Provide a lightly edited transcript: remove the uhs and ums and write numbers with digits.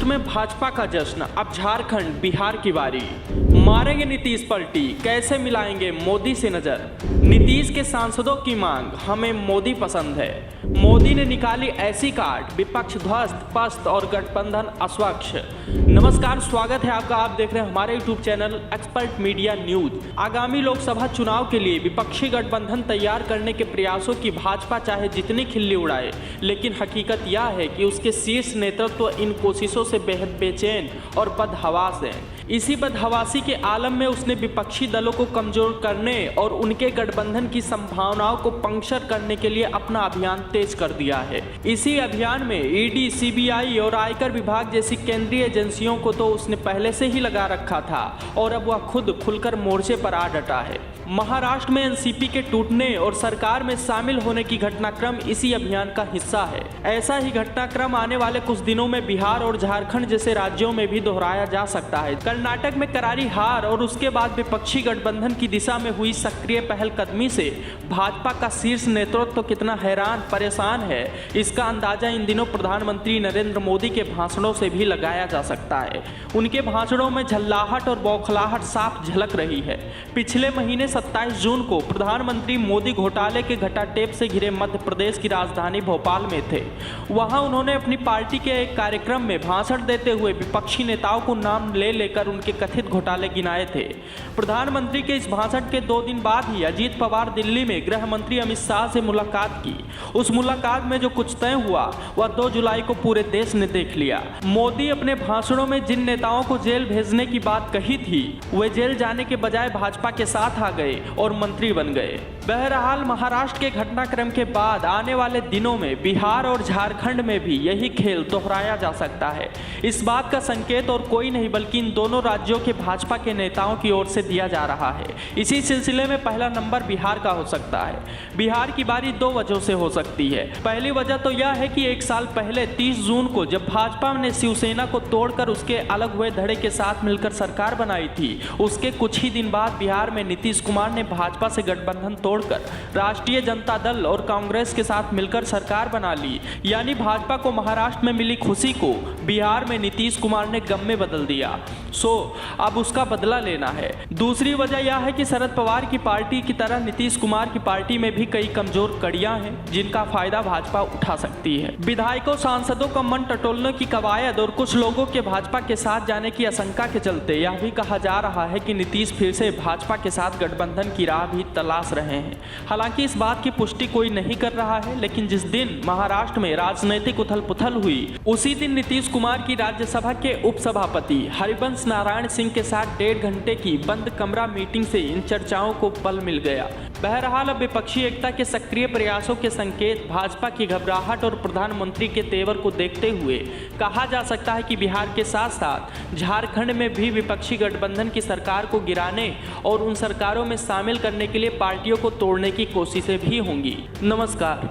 में भाजपा का जश्न, अब झारखंड बिहार की बारी। मारेंगे नीतीश पलटी, कैसे मिलाएंगे मोदी से नजर। नीतीश के सांसदों की मांग, हमें मोदी पसंद है। मोदी ने निकाली ऐसी कार्ड, विपक्ष ध्वस्त पस्त और गठबंधन अस्वच्छ। नमस्कार, स्वागत है आपका। आप देख रहे हैं हमारे YouTube channel expert media news. आगामी लोकसभा चुनाव के लिए विपक्षी गठबंधन तैयार करने के प्रयासों की भाजपा चाहे जितनी खिल्ली उड़ाए, लेकिन हकीकत यह है कि उसके शीर्ष नेतृत्व इन कोशिशों से बेहद बेचैन और बदहवास है। इसी बदहवासी के आलम में उसने विपक्षी दलों को कमजोर करने और उनके गठबंधन की संभावनाओं को पंक्चर करने के लिए अपना अभियान तेज कर दिया है। इसी अभियान में ईडी, सीबीआई और आयकर विभाग जैसी केंद्रीय एजेंसियों को तो उसने पहले से ही लगा रखा था और अब वह खुद खुलकर मोर्चे पर आ डटा है। महाराष्ट्र में एनसीपी के टूटने और सरकार में शामिल होने की घटनाक्रम इसी अभियान का हिस्सा है। ऐसा ही घटनाक्रम आने वाले कुछ दिनों में बिहार और झारखंड जैसे राज्यों में भी दोहराया जा सकता है। कर्नाटक में करारी हार और उसके बाद विपक्षी गठबंधन की दिशा में हुई सक्रिय पहलकदमी से भाजपा का शीर्ष नेतृत्व कितना हैरान परेशान है, इसका अंदाजा इन दिनों प्रधानमंत्री नरेंद्र मोदी के भाषणों से भी लगाया जा सकता है। उनके भाषणों में झल्लाहट और बौखलाहट साफ झलक रही है। पिछले महीने 27 जून को प्रधानमंत्री मोदी घोटाले के घटाटेप से घिरे मध्य प्रदेश की राजधानी भोपाल में थे। वहां उन्होंने अपनी पार्टी के एक कार्यक्रम में भाषण देते हुए विपक्षी नेताओं को नाम ले लेकर उनके कथित घोटाले गिनाए थे। प्रधानमंत्री के इस भाषण के 2 दिन बाद ही अजीत पवार दिल्ली में गृह मंत्री अमित शाह से मुलाकात की। उस मुलाकात में जो कुछ तय हुआ वह 2 जुलाई को पूरे देश ने देख लिया। मोदी अपने भाषणों में जिन नेताओं को जेल भेजने की बात कही थी, वे जेल जाने के बजाय भाजपा के साथ आ गए और मंत्री बन गए। बहरहाल महाराष्ट्र के घटनाक्रम के बाद आने वाले दिनों में बिहार और झारखंड में भी यही खेल दोहराया जा सकता है। इस बात का संकेत और कोई नहीं बल्कि इन दोनों राज्यों के भाजपा के नेताओं की ओर से दिया जा रहा है। इसी सिलसिले में पहला नंबर बिहार का हो सकता है। बिहार की बारी 2 वजहों से हो सकती है। पहली वजह तो यह है कि 1 साल पहले 30 जून को जब भाजपा ने शिवसेना को तोड़कर उसके अलग हुए धड़े के साथ मिलकर सरकार बनाई थी, उसके कुछ ही दिन बाद बिहार में नीतीश कुमार ने भाजपा से गठबंधन तोड़कर राष्ट्रीय जनता दल और कांग्रेस के साथ मिलकर सरकार बना ली। यानी भाजपा को महाराष्ट्र में मिली खुशी को बिहार में नीतीश कुमार ने गम में बदल दिया। अब उसका बदला लेना है। दूसरी वजह यह है कि शरद पवार की पार्टी की तरह नीतीश कुमार की पार्टी में भी कई कमजोर कड़ियां हैं जिनका फायदा भाजपा उठा सकती है। विधायकों सांसदों का मन टटोलने की कवायद और कुछ लोगों के भाजपा के साथ जाने की आशंका के चलते यह भी कहा जा रहा है कि नीतीश फिर से भाजपा के साथ गठबंधन की राह भी तलाश रहे हैं। हालांकि इस बात की पुष्टि कोई नहीं कर रहा है, लेकिन जिस दिन महाराष्ट्र में राजनीतिक उथल पुथल हुई उसी दिन नीतीश कुमार की राज्यसभा के उपसभापति हरिवंश नारायण सिंह के साथ 1.5 घंटे की बंद कमरा मीटिंग से इन चर्चाओं को बल मिल गया। बहरहाल अब विपक्षी एकता के सक्रिय प्रयासों के संकेत, भाजपा की घबराहट और प्रधानमंत्री के तेवर को देखते हुए कहा जा सकता है कि बिहार के साथ साथ झारखंड में भी विपक्षी गठबंधन की सरकार को गिराने और उन सरकारों में शामिल करने के लिए पार्टियों को तोड़ने की कोशिशें भी होंगी। नमस्कार।